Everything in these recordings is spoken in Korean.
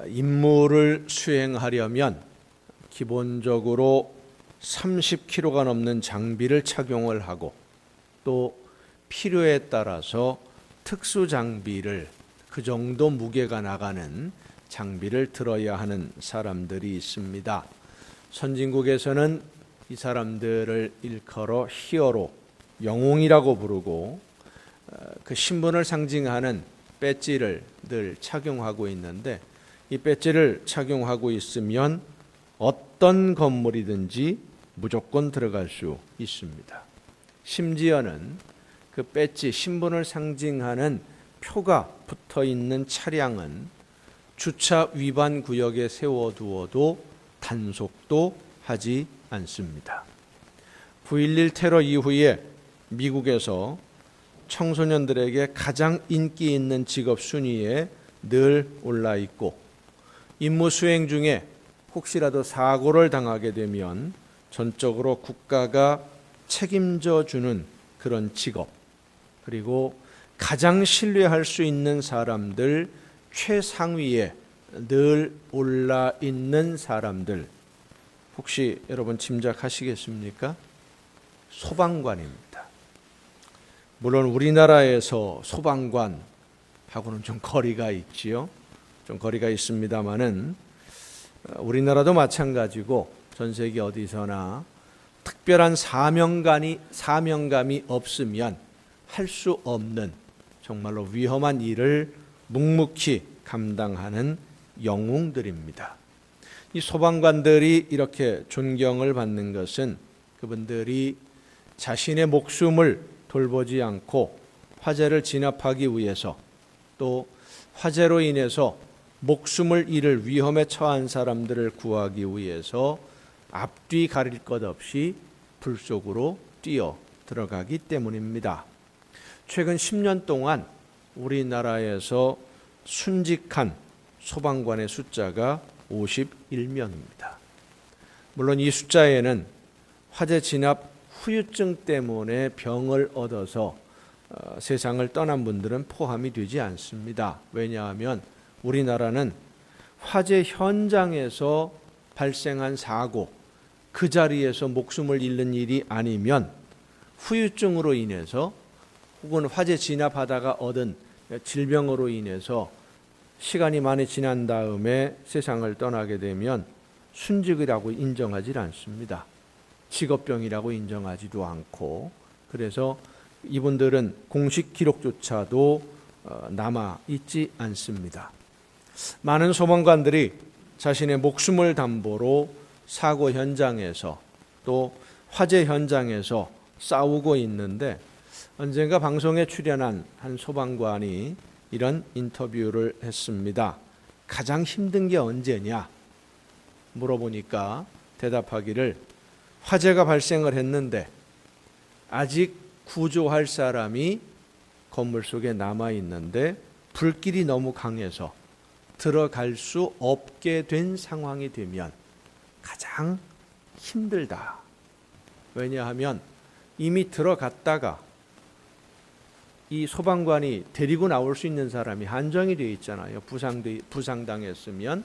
임무를 수행하려면 기본적으로 30kg가 넘는 장비를 착용을 하고 또 필요에 따라서 특수 장비를 그 정도 무게가 나가는 장비를 들어야 하는 사람들이 있습니다. 선진국에서는 이 사람들을 일컬어 히어로, 영웅이라고 부르고 그 신분을 상징하는 배지를 늘 착용하고 있는데 이 배지를 착용하고 있으면 어떤 건물이든지 무조건 들어갈 수 있습니다. 심지어는 그 배지, 신분을 상징하는 표가 붙어 있는 차량은 주차 위반 구역에 세워두어도 단속도 하지 않습니다. 9.11 테러 이후에 미국에서 청소년들에게 가장 인기 있는 직업 순위에 늘 올라 있고 임무 수행 중에 혹시라도 사고를 당하게 되면 전적으로 국가가 책임져 주는 그런 직업, 그리고 가장 신뢰할 수 있는 사람들 최상위에 늘 올라 있는 사람들, 혹시 여러분 짐작하시겠습니까? 소방관입니다. 물론 우리나라에서 소방관하고는 좀 거리가 있지요. 좀 거리가 있습니다만은 우리나라도 마찬가지고 전 세계 어디서나 특별한 사명감이 없으면 할 수 없는 정말로 위험한 일을 묵묵히 감당하는 영웅들입니다. 이 소방관들이 이렇게 존경을 받는 것은 그분들이 자신의 목숨을 돌보지 않고 화재를 진압하기 위해서 또 화재로 인해서 목숨을 잃을 위험에 처한 사람들을 구하기 위해서 앞뒤 가릴 것 없이 불 속으로 뛰어 들어가기 때문입니다. 최근 10년 동안 우리나라에서 순직한 소방관의 숫자가 51명입니다. 물론 이 숫자에는 화재 진압 후유증 때문에 병을 얻어서 세상을 떠난 분들은 포함이 되지 않습니다. 왜냐하면 우리나라는 화재 현장에서 발생한 사고, 그 자리에서 목숨을 잃는 일이 아니면 후유증으로 인해서 혹은 화재 진압하다가 얻은 질병으로 인해서 시간이 많이 지난 다음에 세상을 떠나게 되면 순직이라고 인정하지 않습니다. 직업병이라고 인정하지도 않고, 그래서 이분들은 공식 기록조차도 남아 있지 않습니다. 많은 소방관들이 자신의 목숨을 담보로 사고 현장에서 또 화재 현장에서 싸우고 있는데, 언젠가 방송에 출연한 한 소방관이 이런 인터뷰를 했습니다. 가장 힘든 게 언제냐 물어보니까 대답하기를, 화재가 발생을 했는데 아직 구조할 사람이 건물 속에 남아 있는데 불길이 너무 강해서 들어갈 수 없게 된 상황이 되면 가장 힘들다. 왜냐하면 이미 들어갔다가 이 소방관이 데리고 나올 수 있는 사람이 한정이 되어 있잖아요. 부상당했으면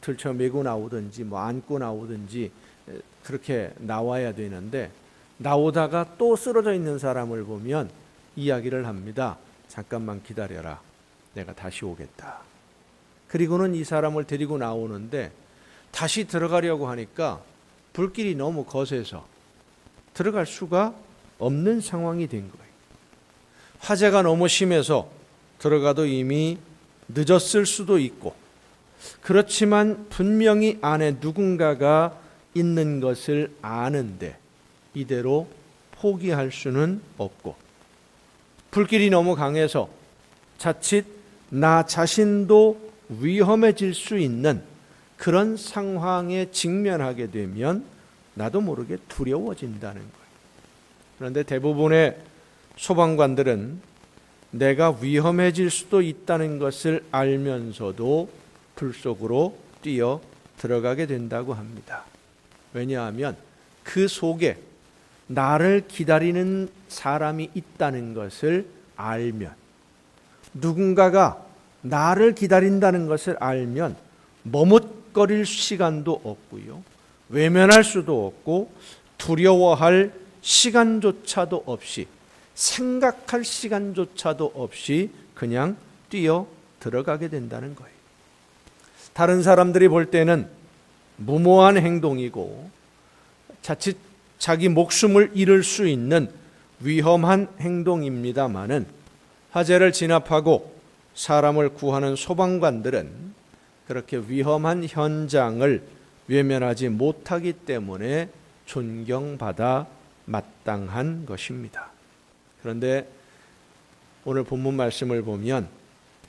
들쳐 메고 나오든지 안고 나오든지 그렇게 나와야 되는데, 나오다가 또 쓰러져 있는 사람을 보면 이야기를 합니다. 잠깐만 기다려라. 내가 다시 오겠다. 그리고는 이 사람을 데리고 나오는데 다시 들어가려고 하니까 불길이 너무 거세서 들어갈 수가 없는 상황이 된 거예요. 화재가 너무 심해서 들어가도 이미 늦었을 수도 있고, 그렇지만 분명히 안에 누군가가 있는 것을 아는데 이대로 포기할 수는 없고, 불길이 너무 강해서 자칫 나 자신도 위험해질 수 있는 그런 상황에 직면하게 되면 나도 모르게 두려워진다는 거예요. 그런데 대부분의 소방관들은 내가 위험해질 수도 있다는 것을 알면서도 불 속으로 뛰어 들어가게 된다고 합니다. 왜냐하면 그 속에 나를 기다리는 사람이 있다는 것을 알면, 누군가가 나를 기다린다는 것을 알면 머뭇거릴 시간도 없고요, 외면할 수도 없고 두려워할 시간조차도 없이, 생각할 시간조차도 없이 그냥 뛰어 들어가게 된다는 거예요. 다른 사람들이 볼 때는 무모한 행동이고 자칫 자기 목숨을 잃을 수 있는 위험한 행동입니다마는, 화재를 진압하고 사람을 구하는 소방관들은 그렇게 위험한 현장을 외면하지 못하기 때문에 존경받아 마땅한 것입니다. 그런데 오늘 본문 말씀을 보면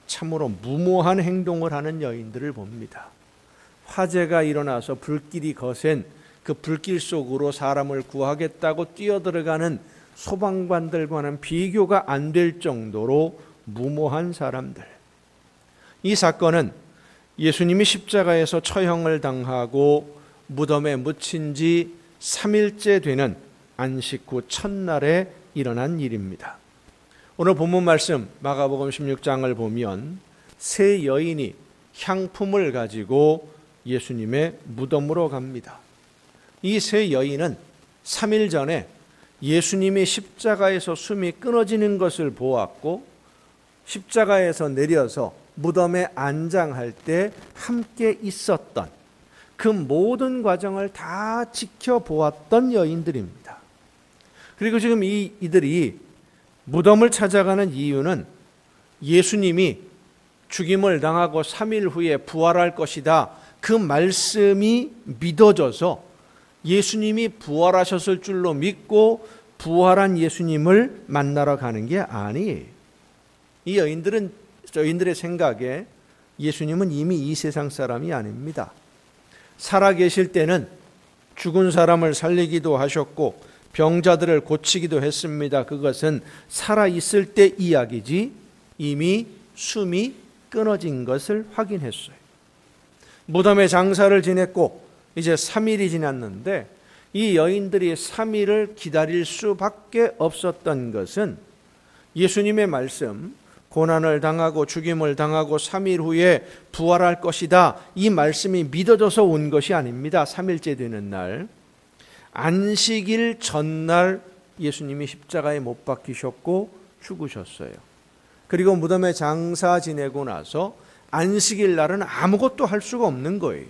참으로 무모한 행동을 하는 여인들을 봅니다. 화재가 일어나서 불길이 거센 그 불길 속으로 사람을 구하겠다고 뛰어들어가는 소방관들과는 비교가 안 될 정도로 무모한 사람들. 이 사건은 예수님이 십자가에서 처형을 당하고 무덤에 묻힌 지 3일째 되는 안식 후 첫날에 일어난 일입니다. 오늘 본문 말씀 마가복음 16장을 보면 세 여인이 향품을 가지고 예수님의 무덤으로 갑니다. 이 세 여인은 3일 전에 예수님이 십자가에서 숨이 끊어지는 것을 보았고, 십자가에서 내려서 무덤에 안장할 때 함께 있었던 그 모든 과정을 다 지켜보았던 여인들입니다. 그리고 지금 이들이 무덤을 찾아가는 이유는 예수님이 죽임을 당하고 3일 후에 부활할 것이다, 그 말씀이 믿어져서 예수님이 부활하셨을 줄로 믿고 부활한 예수님을 만나러 가는 게 아니에요. 이 여인들의 생각에 예수님은 이미 이 세상 사람이 아닙니다. 살아계실 때는 죽은 사람을 살리기도 하셨고 병자들을 고치기도 했습니다. 그것은 살아있을 때 이야기지 이미 숨이 끊어진 것을 확인했어요. 무덤에 장사를 지냈고 이제 3일이 지났는데 이 여인들이 3일을 기다릴 수밖에 없었던 것은 예수님의 말씀, 고난을 당하고 죽임을 당하고 3일 후에 부활할 것이다, 이 말씀이 믿어져서 온 것이 아닙니다. 3일째 되는 날, 안식일 전날 예수님이 십자가에 못 박히셨고 죽으셨어요. 그리고 무덤에 장사 지내고 나서 안식일 날은 아무것도 할 수가 없는 거예요.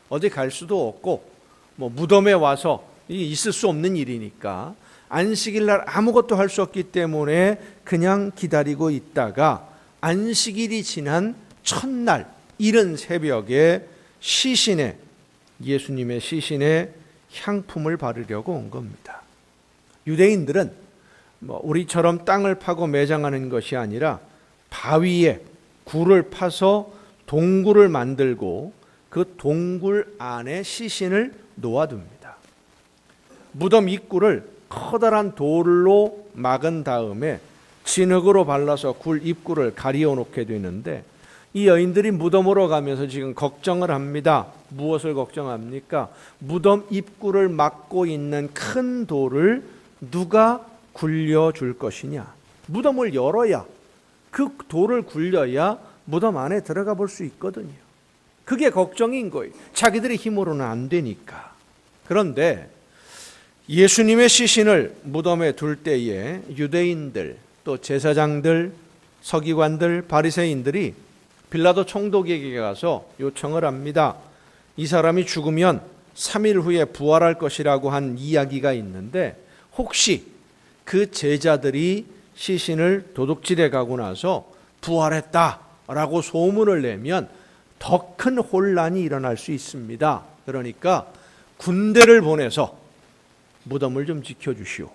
어디 갈 수도 없고 무덤에 와서 있을 수 없는 일이니까 안식일 날 아무것도 할 수 없기 때문에 그냥 기다리고 있다가 안식일이 지난 첫날 이른 새벽에 시신에, 예수님의 시신에 향품을 바르려고 온 겁니다. 유대인들은 우리처럼 땅을 파고 매장하는 것이 아니라 바위에 굴을 파서 동굴을 만들고 그 동굴 안에 시신을 놓아둡니다. 무덤 입구를 커다란 돌로 막은 다음에 진흙으로 발라서 굴 입구를 가리워 놓게 되는데, 이 여인들이 무덤으로 가면서 지금 걱정을 합니다. 무엇을 걱정합니까? 무덤 입구를 막고 있는 큰 돌을 누가 굴려줄 것이냐. 무덤을 열어야, 그 돌을 굴려야 무덤 안에 들어가 볼 수 있거든요. 그게 걱정인 거예요. 자기들의 힘으로는 안 되니까. 그런데 예수님의 시신을 무덤에 둘 때에 유대인들, 또 제사장들, 서기관들, 바리새인들이 빌라도 총독에게 가서 요청을 합니다. 이 사람이 죽으면 3일 후에 부활할 것이라고 한 이야기가 있는데, 혹시 그 제자들이 시신을 도둑질해 가고 나서 부활했다라고 소문을 내면 더 큰 혼란이 일어날 수 있습니다. 그러니까 군대를 보내서 무덤을 좀 지켜주시오.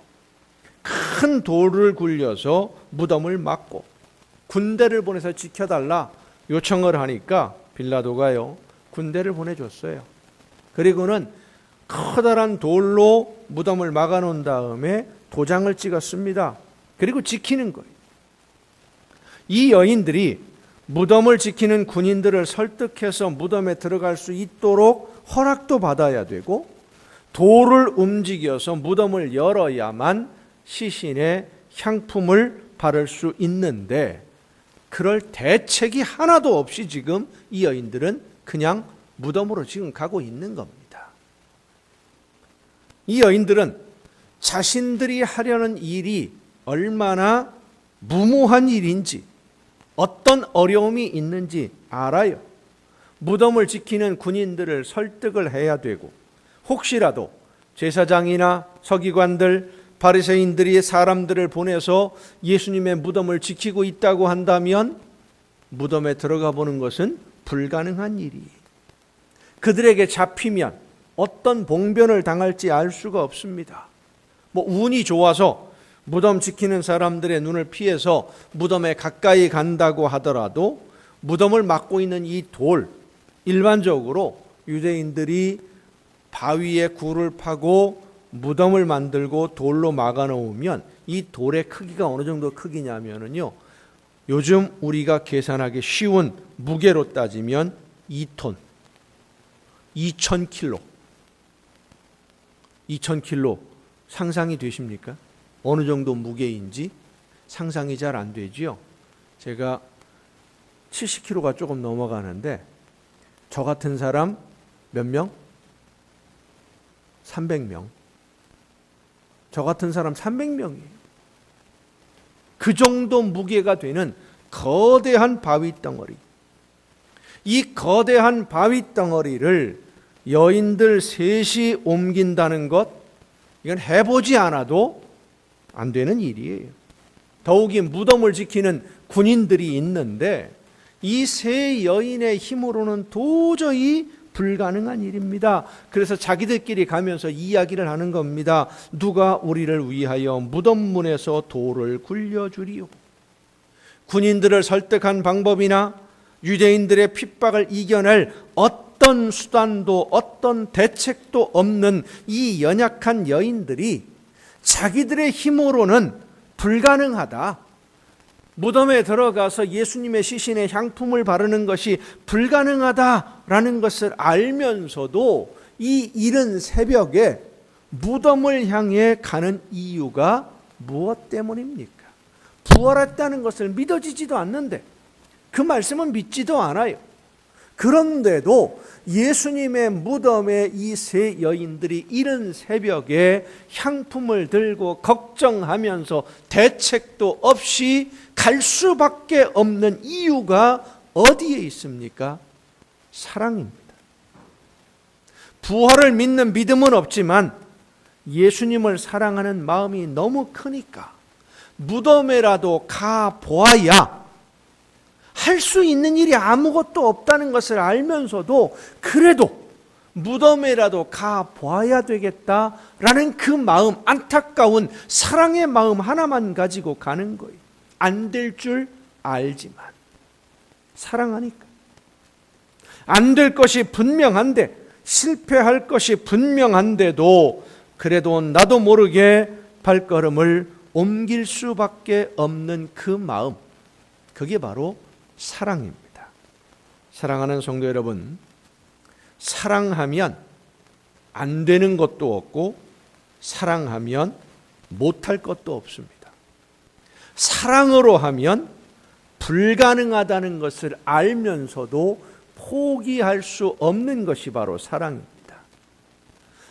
큰 돌을 굴려서 무덤을 막고 군대를 보내서 지켜달라 요청을 하니까 빌라도가요, 군대를 보내줬어요. 그리고는 커다란 돌로 무덤을 막아놓은 다음에 도장을 찍었습니다. 그리고 지키는 거예요. 이 여인들이 무덤을 지키는 군인들을 설득해서 무덤에 들어갈 수 있도록 허락도 받아야 되고, 돌을 움직여서 무덤을 열어야만 시신에 향품을 바를 수 있는데, 그럴 대책이 하나도 없이 지금 이 여인들은 그냥 무덤으로 지금 가고 있는 겁니다. 이 여인들은 자신들이 하려는 일이 얼마나 무모한 일인지, 어떤 어려움이 있는지 알아요. 무덤을 지키는 군인들을 설득을 해야 되고, 혹시라도 제사장이나 서기관들, 바리새인들이 사람들을 보내서 예수님의 무덤을 지키고 있다고 한다면 무덤에 들어가 보는 것은 불가능한 일이에요. 그들에게 잡히면 어떤 봉변을 당할지 알 수가 없습니다. 운이 좋아서 무덤 지키는 사람들의 눈을 피해서 무덤에 가까이 간다고 하더라도 무덤을 막고 있는 이 돌, 일반적으로 유대인들이 바위에 굴을 파고 무덤을 만들고 돌로 막아 놓으면 이 돌의 크기가 어느 정도 크기냐면요, 요즘 우리가 계산하기 쉬운 무게로 따지면 2톤, 2000kg. 2000kg 상상이 되십니까? 어느 정도 무게인지 상상이 잘 안 되지요. 제가 70kg가 조금 넘어가는데 저 같은 사람 몇 명? 300명. 저 같은 사람 300명이에요. 그 정도 무게가 되는 거대한 바위 덩어리. 이 거대한 바위 덩어리를 여인들 셋이 옮긴다는 것, 이건 해보지 않아도 안 되는 일이에요. 더욱이 무덤을 지키는 군인들이 있는데 이 세 여인의 힘으로는 도저히 불가능한 일입니다. 그래서 자기들끼리 가면서 이야기를 하는 겁니다. 누가 우리를 위하여 무덤문에서 돌을 굴려주리요. 군인들을 설득한 방법이나 유대인들의 핍박을 이겨낼 어떤 수단도 어떤 대책도 없는 이 연약한 여인들이 자기들의 힘으로는 불가능하다, 무덤에 들어가서 예수님의 시신에 향품을 바르는 것이 불가능하다라는 것을 알면서도 이 이른 새벽에 무덤을 향해 가는 이유가 무엇 때문입니까? 부활했다는 것을 믿어지지도 않는데, 그 말씀은 믿지도 않아요. 그런데도 예수님의 무덤에 이 세 여인들이 이른 새벽에 향품을 들고 걱정하면서 대책도 없이 갈 수밖에 없는 이유가 어디에 있습니까? 사랑입니다. 부활을 믿는 믿음은 없지만 예수님을 사랑하는 마음이 너무 크니까 무덤에라도 가 보아야, 할 수 있는 일이 아무것도 없다는 것을 알면서도 그래도 무덤에라도 가 보아야 되겠다라는 그 마음, 안타까운 사랑의 마음 하나만 가지고 가는 거예요. 안 될 줄 알지만 사랑하니까. 안 될 것이 분명한데, 실패할 것이 분명한데도 그래도 나도 모르게 발걸음을 옮길 수밖에 없는 그 마음, 그게 바로 사랑입니다. 사랑하는 성도 여러분, 사랑하면 안 되는 것도 없고 사랑하면 못할 것도 없습니다. 사랑으로 하면 불가능하다는 것을 알면서도 포기할 수 없는 것이 바로 사랑입니다.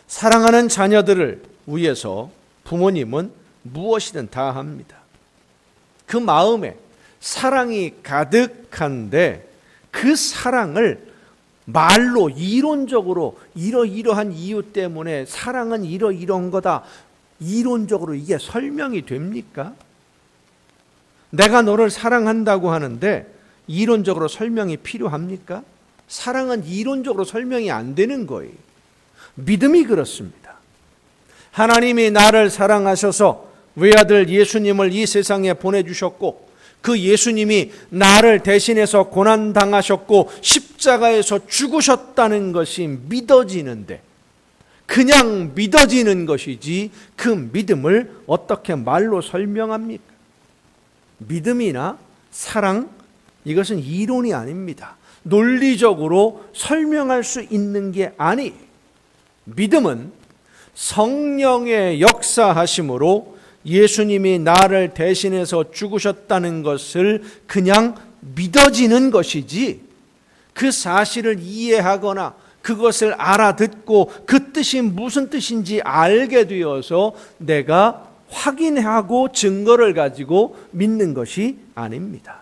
사랑하는 자녀들을 위해서 부모님은 무엇이든 다 합니다. 그 마음에 사랑이 가득한데 그 사랑을 말로 이론적으로 이러이러한 이유 때문에 사랑은 이러이러한 거다, 이론적으로 이게 설명이 됩니까? 내가 너를 사랑한다고 하는데 이론적으로 설명이 필요합니까? 사랑은 이론적으로 설명이 안 되는 거예요. 믿음이 그렇습니다. 하나님이 나를 사랑하셔서 외아들 예수님을 이 세상에 보내주셨고, 그 예수님이 나를 대신해서 고난당하셨고 십자가에서 죽으셨다는 것이 믿어지는데, 그냥 믿어지는 것이지 그 믿음을 어떻게 말로 설명합니까? 믿음이나 사랑, 이것은 이론이 아닙니다. 논리적으로 설명할 수 있는 게 아니에요. 믿음은 성령의 역사하심으로 예수님이 나를 대신해서 죽으셨다는 것을 그냥 믿어지는 것이지 그 사실을 이해하거나 그것을 알아듣고 그 뜻이 무슨 뜻인지 알게 되어서 내가 확인하고 증거를 가지고 믿는 것이 아닙니다.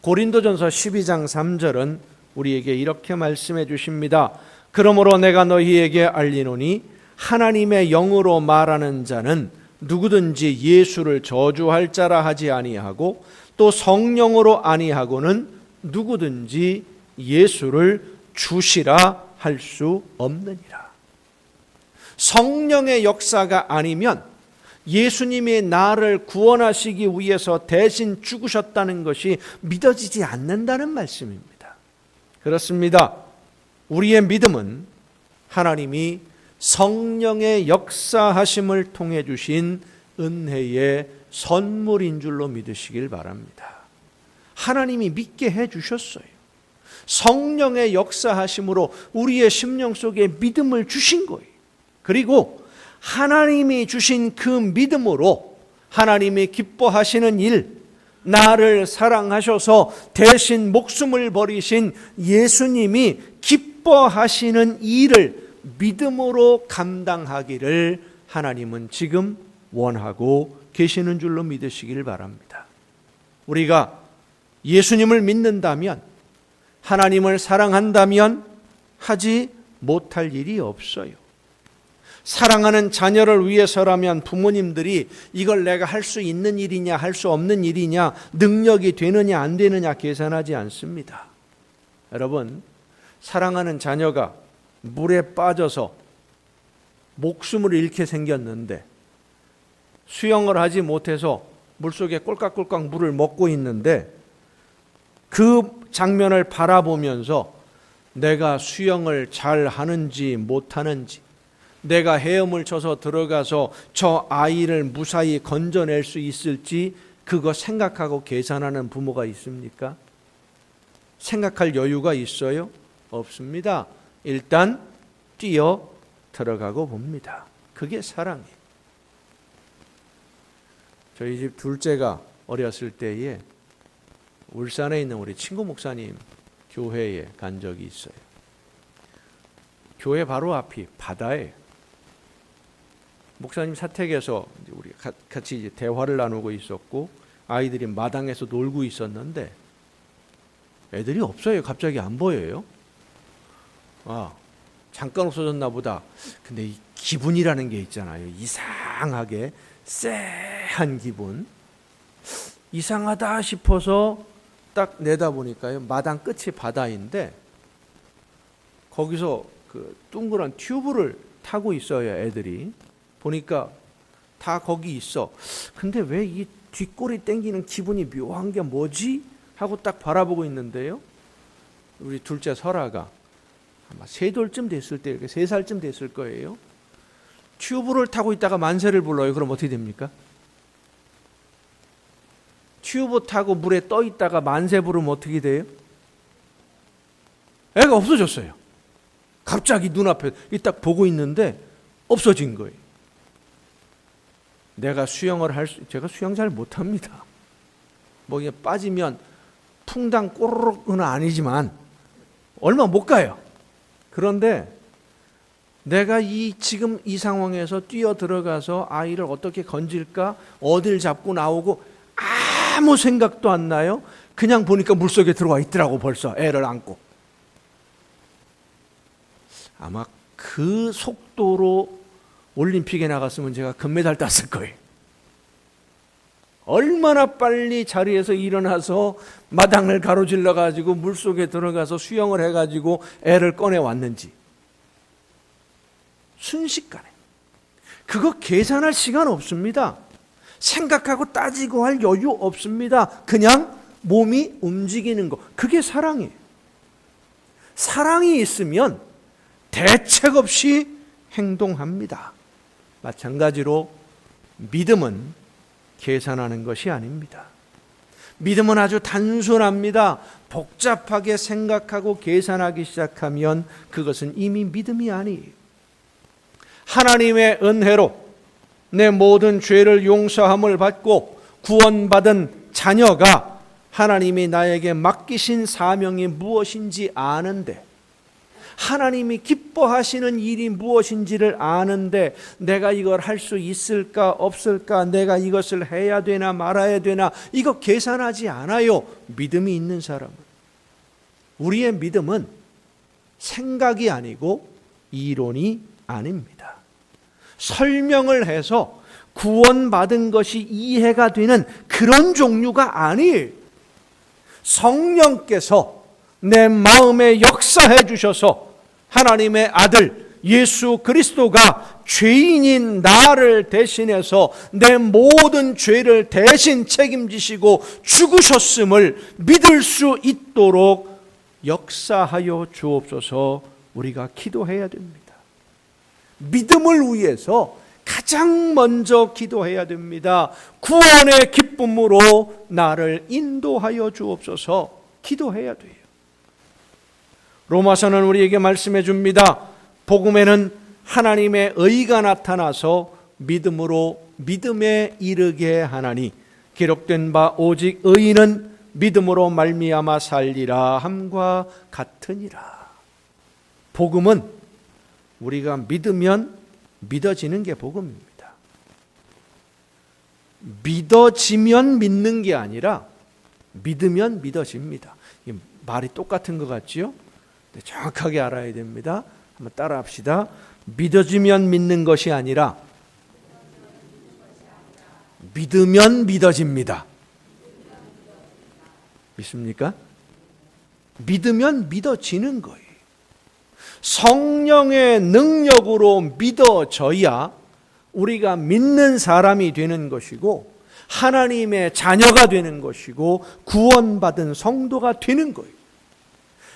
고린도전서 12장 3절은 우리에게 이렇게 말씀해 주십니다. 그러므로 내가 너희에게 알리노니 하나님의 영으로 말하는 자는 누구든지 예수를 저주할 자라 하지 아니하고 또 성령으로 아니하고는 누구든지 예수를 주시라 할 수 없느니라. 성령의 역사가 아니면 예수님이 나를 구원하시기 위해서 대신 죽으셨다는 것이 믿어지지 않는다는 말씀입니다. 그렇습니다. 우리의 믿음은 하나님이 성령의 역사하심을 통해 주신 은혜의 선물인 줄로 믿으시길 바랍니다. 하나님이 믿게 해 주셨어요. 성령의 역사하심으로 우리의 심령 속에 믿음을 주신 거예요. 그리고 하나님이 주신 그 믿음으로 하나님이 기뻐하시는 일, 나를 사랑하셔서 대신 목숨을 버리신 예수님이 기뻐하시는 일을 믿음으로 감당하기를 하나님은 지금 원하고 계시는 줄로 믿으시길 바랍니다. 우리가 예수님을 믿는다면, 하나님을 사랑한다면 하지 못할 일이 없어요. 사랑하는 자녀를 위해서라면 부모님들이 이걸 내가 할 수 있는 일이냐 할 수 없는 일이냐, 능력이 되느냐 안 되느냐 계산하지 않습니다. 여러분, 사랑하는 자녀가 물에 빠져서 목숨을 잃게 생겼는데 수영을 하지 못해서 물속에 꼴깍꼴깍 물을 먹고 있는데 그 장면을 바라보면서 내가 수영을 잘 하는지 못하는지, 내가 헤엄을 쳐서 들어가서 저 아이를 무사히 건져낼 수 있을지 그거 생각하고 계산하는 부모가 있습니까? 생각할 여유가 있어요? 없습니다. 일단 뛰어 들어가고 봅니다. 그게 사랑이에요. 저희 집 둘째가 어렸을 때에 울산에 있는 우리 친구 목사님 교회에 간 적이 있어요. 교회 바로 앞이 바다예요. 목사님 사택에서 우리 같이 이제 대화를 나누고 있었고 아이들이 마당에서 놀고 있었는데 애들이 없어요. 갑자기 안 보여요. 잠깐 없어졌나 보다. 근데 이 기분이라는 게 있잖아요. 이상하게 쎄한 기분. 이상하다 싶어서 딱 내다보니까요, 마당 끝이 바다인데 거기서 그 둥그런 튜브를 타고 있어요. 애들이 보니까 다 거기 있어. 근데 왜 이 뒷골이 땡기는 기분이 묘한 게 뭐지? 하고 딱 바라보고 있는데요, 우리 둘째 설아가 아마 3돌쯤 됐을 때, 이렇게 3살쯤 됐을 거예요. 튜브를 타고 있다가 만세를 불러요. 그럼 어떻게 됩니까? 튜브 타고 물에 떠 있다가 만세 부르면 어떻게 돼요? 애가 없어졌어요. 갑자기 눈앞에 딱 보고 있는데 없어진 거예요. 내가 제가 수영 잘 못합니다. 뭐 그냥 빠지면 풍당 꼬르륵은 아니지만 얼마 못 가요. 그런데 내가 지금 이 상황에서 뛰어 들어가서 아이를 어떻게 건질까, 어딜 잡고 나오고 아무 생각도 안 나요. 그냥 보니까 물속에 들어와 있더라고. 벌써 애를 안고. 아마 그 속도로 올림픽에 나갔으면 제가 금메달 땄을 거예요. 얼마나 빨리 자리에서 일어나서 마당을 가로질러 가지고 물속에 들어가서 수영을 해가지고 애를 꺼내왔는지. 순식간에. 그거 계산할 시간 없습니다. 생각하고 따지고 할 여유 없습니다. 그냥 몸이 움직이는 거. 그게 사랑이에요. 사랑이 있으면 대책 없이 행동합니다. 마찬가지로 믿음은 계산하는 것이 아닙니다. 믿음은 아주 단순합니다. 복잡하게 생각하고 계산하기 시작하면 그것은 이미 믿음이 아니에요. 하나님의 은혜로 내 모든 죄를 용서함을 받고 구원받은 자녀가 하나님이 나에게 맡기신 사명이 무엇인지 아는데, 하나님이 기뻐하시는 일이 무엇인지를 아는데 내가 이걸 할 수 있을까 없을까, 내가 이것을 해야 되나 말아야 되나, 이거 계산하지 않아요. 믿음이 있는 사람은. 우리의 믿음은 생각이 아니고 이론이 아닙니다. 설명을 해서 구원받은 것이 이해가 되는 그런 종류가 아니에요. 성령께서 내 마음에 역사해 주셔서 하나님의 아들 예수 그리스도가 죄인인 나를 대신해서 내 모든 죄를 대신 책임지시고 죽으셨음을 믿을 수 있도록 역사하여 주옵소서. 우리가 기도해야 됩니다. 믿음을 위해서 가장 먼저 기도해야 됩니다. 구원의 기쁨으로 나를 인도하여 주옵소서. 기도해야 돼요. 로마서는 우리에게 말씀해 줍니다. 복음에는 하나님의 의가 나타나서 믿음으로 믿음에 이르게 하나니 기록된 바 오직 의인은 믿음으로 말미암아 살리라 함과 같으니라. 복음은 우리가 믿으면 믿어지는 게 복음입니다. 믿어지면 믿는 게 아니라 믿으면 믿어집니다. 말이 똑같은 것 같지요? 정확하게 알아야 됩니다. 한번 따라 합시다. 믿어지면 믿는 것이 아니라 믿으면 믿어집니다. 믿습니까? 믿으면 믿어지는 거예요. 성령의 능력으로 믿어져야 우리가 믿는 사람이 되는 것이고 하나님의 자녀가 되는 것이고 구원받은 성도가 되는 거예요.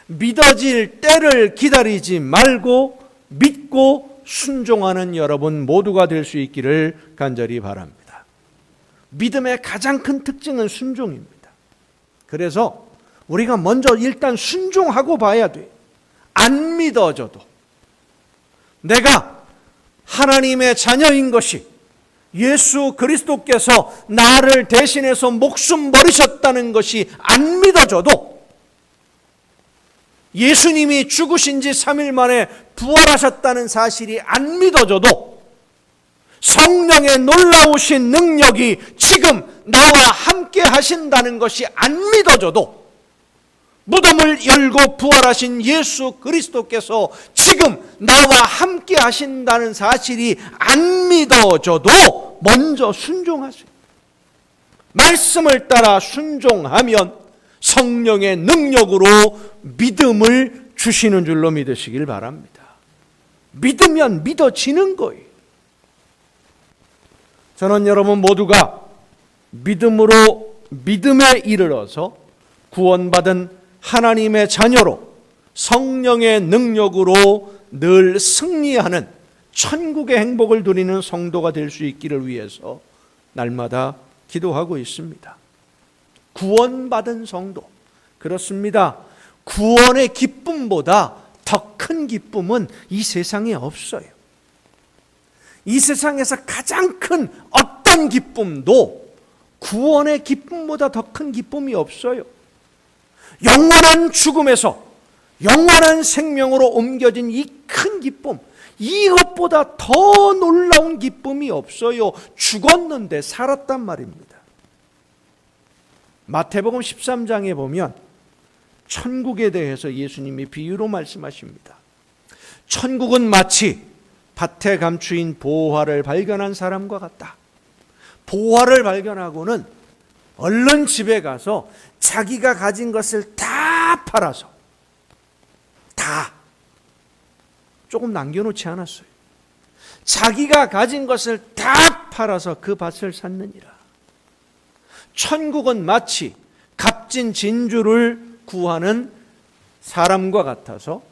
믿어질 때를 기다리지 말고 믿고 순종하는 여러분 모두가 될 수 있기를 간절히 바랍니다. 믿음의 가장 큰 특징은 순종입니다. 그래서 우리가 먼저 일단 순종하고 봐야 돼요. 안 믿어져도 내가 하나님의 자녀인 것이 예수 그리스도께서 나를 대신해서 목숨 버리셨다는 것이 안 믿어져도, 예수님이 죽으신 지 3일 만에 부활하셨다는 사실이 안 믿어져도, 성령의 놀라우신 능력이 지금 나와 함께 하신다는 것이 안 믿어져도, 무덤을 열고 부활하신 예수 그리스도께서 지금 나와 함께 하신다는 사실이 안 믿어져도 먼저 순종하세요. 말씀을 따라 순종하면 성령의 능력으로 믿음을 주시는 줄로 믿으시길 바랍니다. 믿으면 믿어지는 거예요. 저는 여러분 모두가 믿음으로 믿음에 이르러서 구원받은 하나님의 자녀로 성령의 능력으로 늘 승리하는 천국의 행복을 누리는 성도가 될 수 있기를 위해서 날마다 기도하고 있습니다. 구원받은 성도, 그렇습니다. 구원의 기쁨보다 더 큰 기쁨은 이 세상에 없어요. 이 세상에서 가장 큰 어떤 기쁨도 구원의 기쁨보다 더 큰 기쁨이 없어요. 영원한 죽음에서 영원한 생명으로 옮겨진 이 큰 기쁨, 이것보다 더 놀라운 기쁨이 없어요. 죽었는데 살았단 말입니다. 마태복음 13장에 보면 천국에 대해서 예수님이 비유로 말씀하십니다. 천국은 마치 밭에 감추인 보화를 발견한 사람과 같다. 보화를 발견하고는 얼른 집에 가서 자기가 가진 것을 다 팔아서, 다, 조금 남겨놓지 않았어요. 자기가 가진 것을 다 팔아서 그 밭을 샀느니라. 천국은 마치 값진 진주를 구하는 사람과 같아서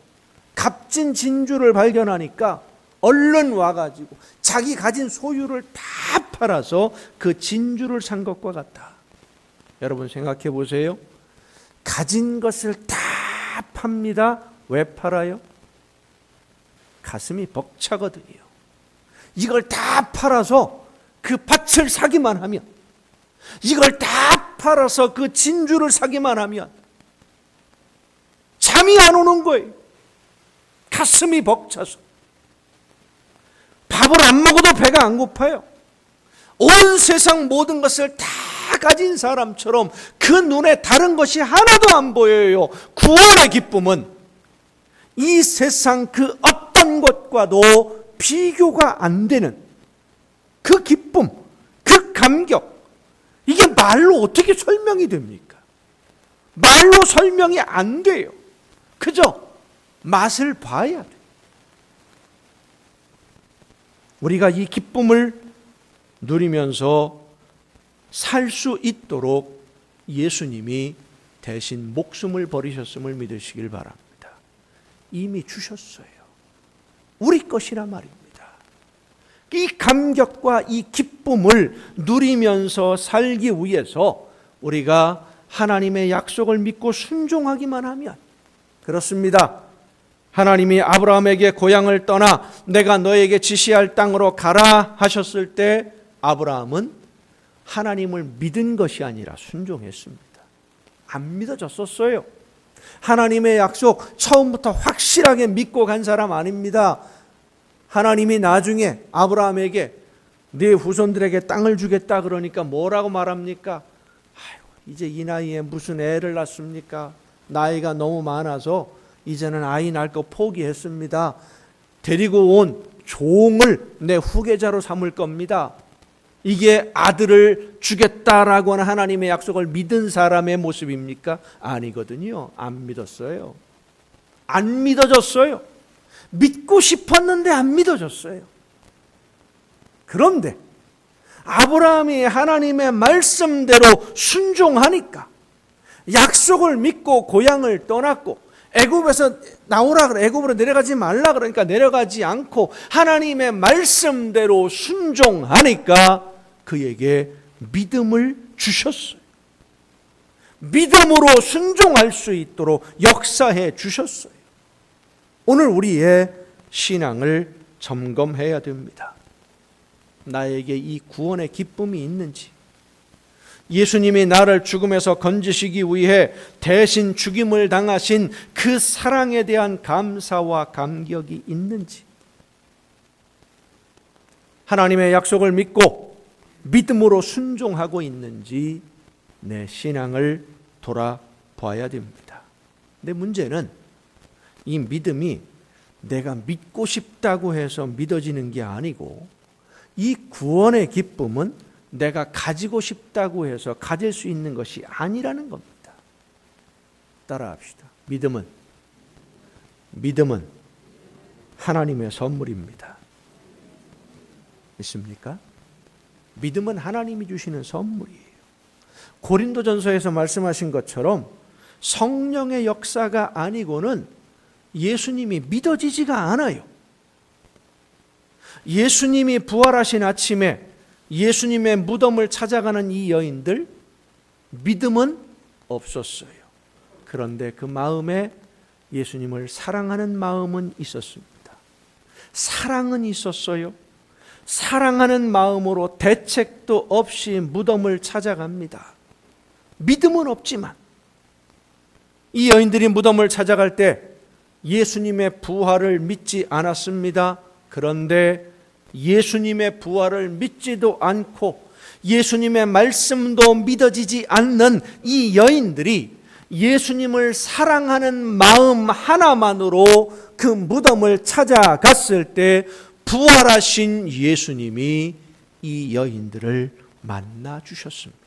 값진 진주를 발견하니까 얼른 와가지고 자기 가진 소유를 다 팔아서 그 진주를 산 것과 같다. 여러분 생각해 보세요. 가진 것을 다 팝니다. 왜 팔아요? 가슴이 벅차거든요. 이걸 다 팔아서 그 밭을 사기만 하면, 이걸 다 팔아서 그 진주를 사기만 하면 잠이 안 오는 거예요. 가슴이 벅차서. 밥을 안 먹어도 배가 안 고파요. 온 세상 모든 것을 다 가진 사람처럼 그 눈에 다른 것이 하나도 안 보여요. 구원의 기쁨은 이 세상 그 어떤 것과도 비교가 안 되는 그 기쁨, 그 감격, 이게 말로 어떻게 설명이 됩니까? 말로 설명이 안 돼요. 그저 맛을 봐야 돼요. 우리가 이 기쁨을 누리면서 살 수 있도록 예수님이 대신 목숨을 버리셨음을 믿으시길 바랍니다. 이미 주셨어요. 우리 것이라 말입니다. 이 감격과 이 기쁨을 누리면서 살기 위해서 우리가 하나님의 약속을 믿고 순종하기만 하면, 그렇습니다. 하나님이 아브라함에게 고향을 떠나 내가 너에게 지시할 땅으로 가라 하셨을 때 아브라함은 하나님을 믿은 것이 아니라 순종했습니다. 안 믿어졌었어요. 하나님의 약속 처음부터 확실하게 믿고 간 사람 아닙니다. 하나님이 나중에 아브라함에게 네 후손들에게 땅을 주겠다 그러니까 뭐라고 말합니까? 아유, 이제 이 나이에 무슨 애를 낳습니까? 나이가 너무 많아서 이제는 아이 낳을 거 포기했습니다. 데리고 온 종을 내 후계자로 삼을 겁니다. 이게 아들을 주겠다라고 하는 하나님의 약속을 믿은 사람의 모습입니까? 아니거든요. 안 믿었어요. 안 믿어졌어요. 믿고 싶었는데 안 믿어졌어요. 그런데 아브라함이 하나님의 말씀대로 순종하니까 약속을 믿고 고향을 떠났고 애굽에서 나오라 그래, 애굽으로 내려가지 말라 그러니까 내려가지 않고 하나님의 말씀대로 순종하니까 그에게 믿음을 주셨어요. 믿음으로 순종할 수 있도록 역사해 주셨어요. 오늘 우리의 신앙을 점검해야 됩니다. 나에게 이 구원의 기쁨이 있는지, 예수님이 나를 죽음에서 건지시기 위해 대신 죽임을 당하신 그 사랑에 대한 감사와 감격이 있는지, 하나님의 약속을 믿고 믿음으로 순종하고 있는지 내 신앙을 돌아봐야 됩니다. 근데 문제는 이 믿음이 내가 믿고 싶다고 해서 믿어지는 게 아니고 이 구원의 기쁨은 내가 가지고 싶다고 해서 가질 수 있는 것이 아니라는 겁니다. 따라합시다. 믿음은 하나님의 선물입니다. 있습니까? 믿음은 하나님이 주시는 선물이에요. 고린도전서에서 말씀하신 것처럼 성령의 역사가 아니고는 예수님이 믿어지지가 않아요. 예수님이 부활하신 아침에 예수님의 무덤을 찾아가는 이 여인들, 믿음은 없었어요. 그런데 그 마음에 예수님을 사랑하는 마음은 있었습니다. 사랑은 있었어요. 사랑하는 마음으로 대책도 없이 무덤을 찾아갑니다. 믿음은 없지만 이 여인들이 무덤을 찾아갈 때 예수님의 부활을 믿지 않았습니다. 그런데 예수님의 부활을 믿지도 않고 예수님의 말씀도 믿어지지 않는 이 여인들이 예수님을 사랑하는 마음 하나만으로 그 무덤을 찾아갔을 때 부활하신 예수님이 이 여인들을 만나 주셨습니다.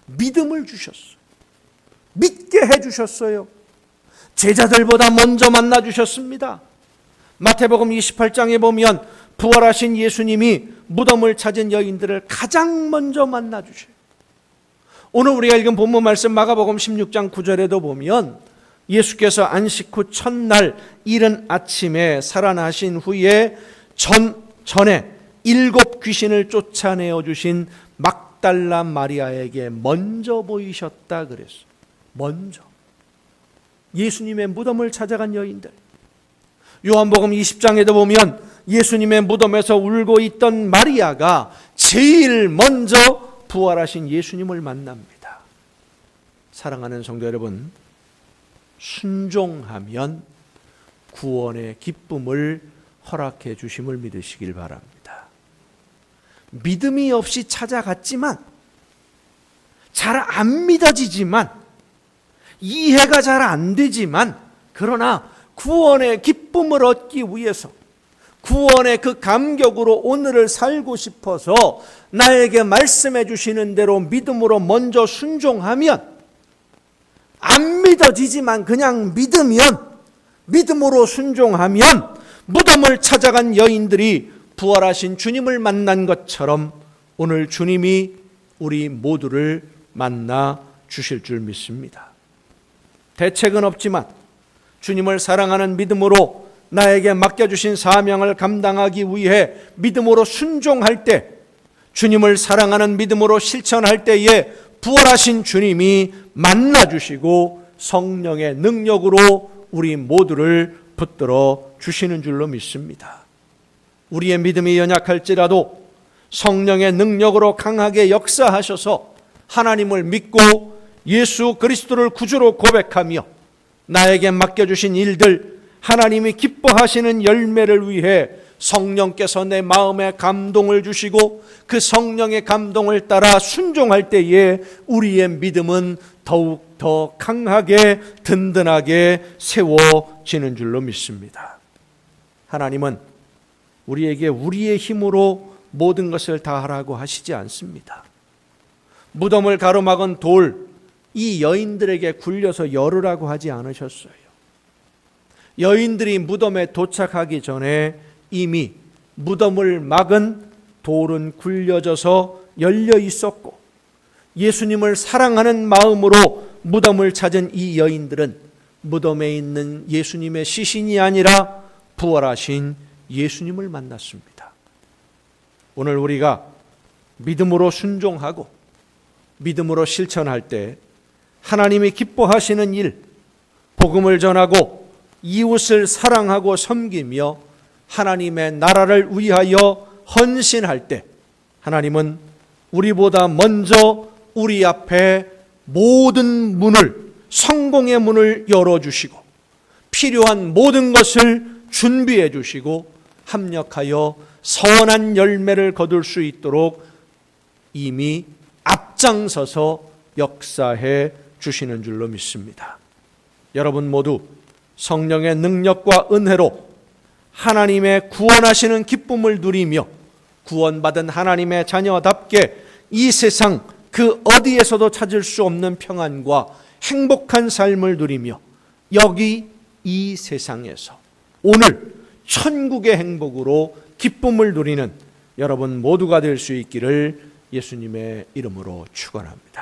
믿음을 주셨어요. 믿게 해주셨어요. 제자들보다 먼저 만나 주셨습니다. 마태복음 28장에 보면 부활하신 예수님이 무덤을 찾은 여인들을 가장 먼저 만나 주셔요. 오늘 우리가 읽은 본문 말씀 마가복음 16장 9절에도 보면 예수께서 안식 후 첫날 이른 아침에 살아나신 후에 전에 7 귀신을 쫓아내어 주신 막달라 마리아에게 먼저 보이셨다 그랬어요. 먼저. 예수님의 무덤을 찾아간 여인들. 요한복음 20장에도 보면 예수님의 무덤에서 울고 있던 마리아가 제일 먼저 부활하신 예수님을 만납니다. 사랑하는 성도 여러분, 순종하면 구원의 기쁨을 허락해 주심을 믿으시길 바랍니다. 믿음이 없이 찾아갔지만, 잘 안 믿어지지만, 이해가 잘 안 되지만, 그러나 구원의 기쁨을 얻기 위해서, 구원의 그 감격으로 오늘을 살고 싶어서 나에게 말씀해 주시는 대로 믿음으로 먼저 순종하면, 안 믿어지지만 그냥 믿음으로 순종하면 무덤을 찾아간 여인들이 부활하신 주님을 만난 것처럼 오늘 주님이 우리 모두를 만나 주실 줄 믿습니다. 대책은 없지만 주님을 사랑하는 믿음으로 나에게 맡겨주신 사명을 감당하기 위해 믿음으로 순종할 때, 주님을 사랑하는 믿음으로 실천할 때에 부활하신 주님이 만나주시고 성령의 능력으로 우리 모두를 붙들어 주시는 줄로 믿습니다. 우리의 믿음이 연약할지라도 성령의 능력으로 강하게 역사하셔서 하나님을 믿고 예수 그리스도를 구주로 고백하며 나에게 맡겨주신 일들, 하나님이 기뻐하시는 열매를 위해 성령께서 내 마음에 감동을 주시고 그 성령의 감동을 따라 순종할 때에 우리의 믿음은 더욱 더 강하게 든든하게 세워지는 줄로 믿습니다. 하나님은 우리에게 우리의 힘으로 모든 것을 다 하라고 하시지 않습니다. 무덤을 가로막은 돌, 이 여인들에게 굴려서 열으라고 하지 않으셨어요. 여인들이 무덤에 도착하기 전에 이미 무덤을 막은 돌은 굴려져서 열려 있었고, 예수님을 사랑하는 마음으로 무덤을 찾은 이 여인들은 무덤에 있는 예수님의 시신이 아니라 부활하신 예수님을 만났습니다. 오늘 우리가 믿음으로 순종하고 믿음으로 실천할 때 하나님이 기뻐하시는 일, 복음을 전하고 이웃을 사랑하고 섬기며 하나님의 나라를 위하여 헌신할 때 하나님은 우리보다 먼저 우리 앞에 모든 문을, 성공의 문을 열어주시고 필요한 모든 것을 준비해 주시고 합력하여 선한 열매를 거둘 수 있도록 이미 앞장서서 역사해 주시는 줄로 믿습니다. 여러분 모두 성령의 능력과 은혜로 하나님의 구원하시는 기쁨을 누리며 구원받은 하나님의 자녀답게 이 세상 그 어디에서도 찾을 수 없는 평안과 행복한 삶을 누리며 여기 이 세상에서 오늘 천국의 행복으로 기쁨을 누리는 여러분 모두가 될 수 있기를 예수님의 이름으로 축원합니다.